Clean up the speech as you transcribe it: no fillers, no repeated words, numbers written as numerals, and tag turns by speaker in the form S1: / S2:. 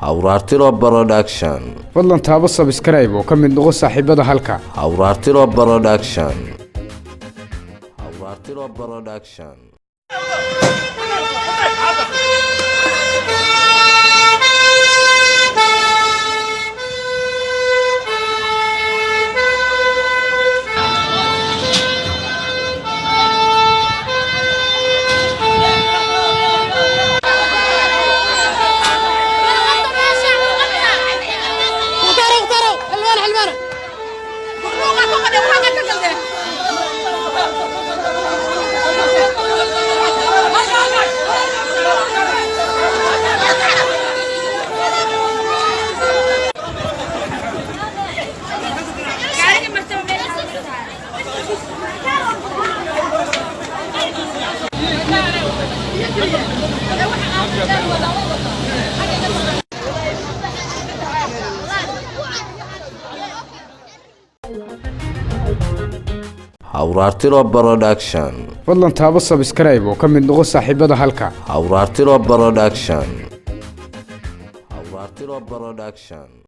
S1: Hawraartilo Production.
S2: fadlan taabo subscribe oo ka mid noqo saaxiibada halka.
S1: Hawraartilo Production. Hawraartilo Production. Hawraartilo Production.
S2: fadlan taabo subscribe oo ka mid noqo saaxiibada halka.
S1: Hawraartilo Production. Hawraartilo Production.